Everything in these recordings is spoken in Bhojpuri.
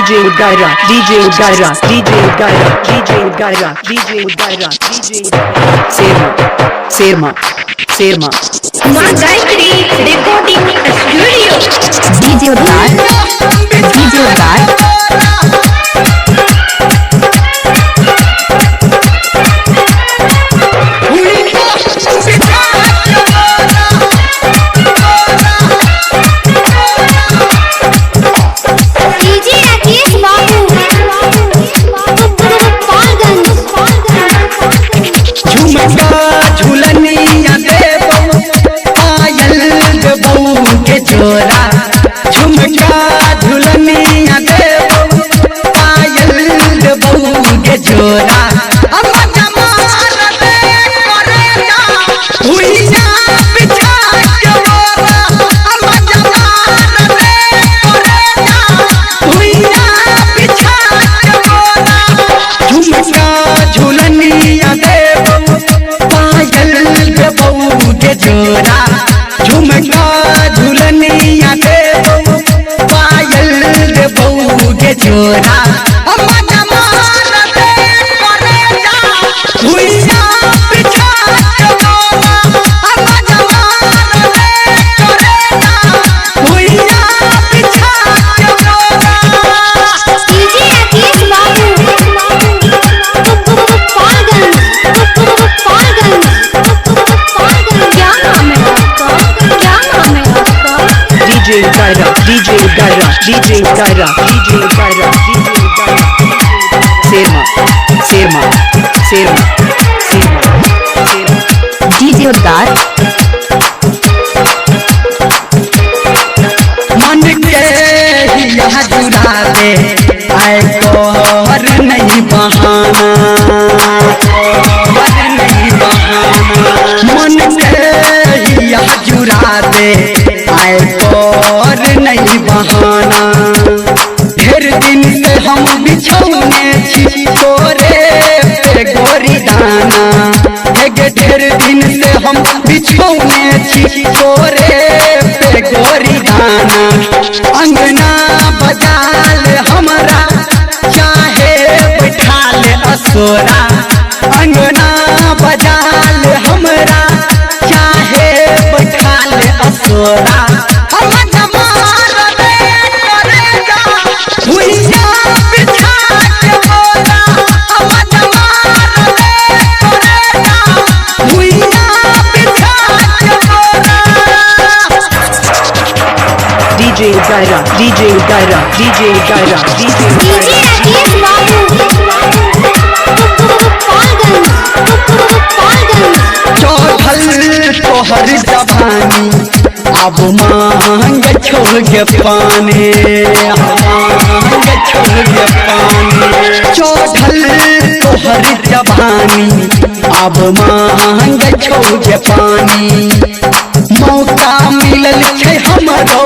DJ Udgaira, DJ Udgaira, DJ Udgaira, DJ Udgaira, DJ Udgaira, DJ Serma, माँ Gayatri recording studio DJ Udgair, DJ Udgair, झुमका झुलनिया देबो पायल देबो के जोरा अम्मा जमार दे करे जा हुइया बिछा के मोरा अम्मा जमार दे करे जा हुइया बिछा के मोरा झुमका झुलनिया देबो पायल देबो के जोरा झुमका झुलनिया देबो पायल देबो के जोरा अम्मा जमार दे करे जा हुइया बिछा के मोरा अम्मा जमार दे करे जा हुइया बिछा के मोरा डीजे राकेश बाबू पागल क्या नाम है आपका DJ Udgaira, DJ Udgaira, DJ Udgaira, DJ Udgaira, DJ Udgaira, Serma, DJ Udgair, मन के यहाँ जुड़ा दे आए कोहर नहीं बहाना मन के यहाँ जुड़ा दे आए कोहर नहीं बहाना ढेर दिन से हम बिछौने छी तोरे पे गोरी दाना ढेर दिन से हम बिछौने छी तोरे पे गोरी दाना अंगना बजाल हमरा चाहे बैठाल असोरा अंगना बजाल हमरा चाहे बैठाल असोरा अम्मा जमार दे करे जा हुइया बिछा के मोरा अम्मा जमार दे करे जा हुइया बिछा के मोरा DJ Udgaira, DJ Udgaira, DJ Udgaira, DJ Udgaira, Rakesh बाबू चौधल तोहर जवानी अब मांग छोड़ के पानी मांग छोड़ के पानी चौधल तोहर जवानी अब मांग छोड़ के पानी मौका मिलल छै हमरो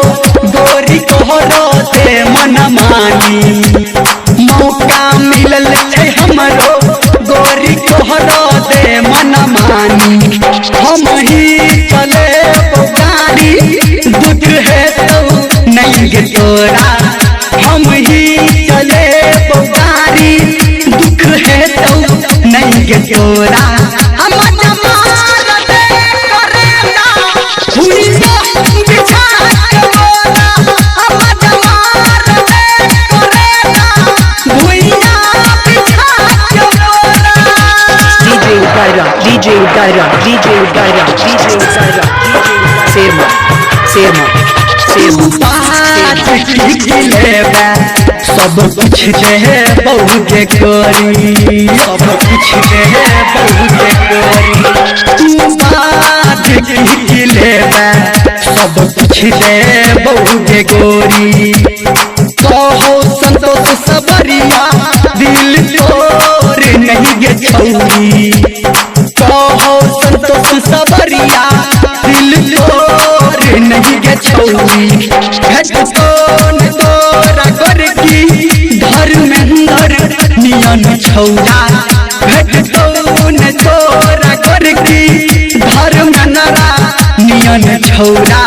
गोरी तोहरो से मन मानी मौका मिलल छै हमरो गोरी तोहरो से मन मानी हम ही चले गाड़ी दुख है तो नहीं गे तोरा हम ही चले गाड़ी दुख है तो नहीं गे तोरा अम्मा जमार दे करे जा हुइया बिछा के मोरा अम्मा जमार दे करे जा हुइया बिछा के मोरा DJ Udgaira, DJ Udgaira, DJ Udgaira, DJ Udgaira, Serma, बात लेबे सब कुछ दे बहु के करी सब कुछ दे बहु के करी तू बात लेबे सब कुछ दे बहु के गोरी कहो संतोष सबरिया दिल तोर नहीं गे छौरी कहो संतोष सबरिया दिल तोर नहीं गे छौरी भेट कौन तोरा करकी धर्मेंद्र नियन छौरा भेट कौन तोरा करकी धर्मेंद्र नियन छौरा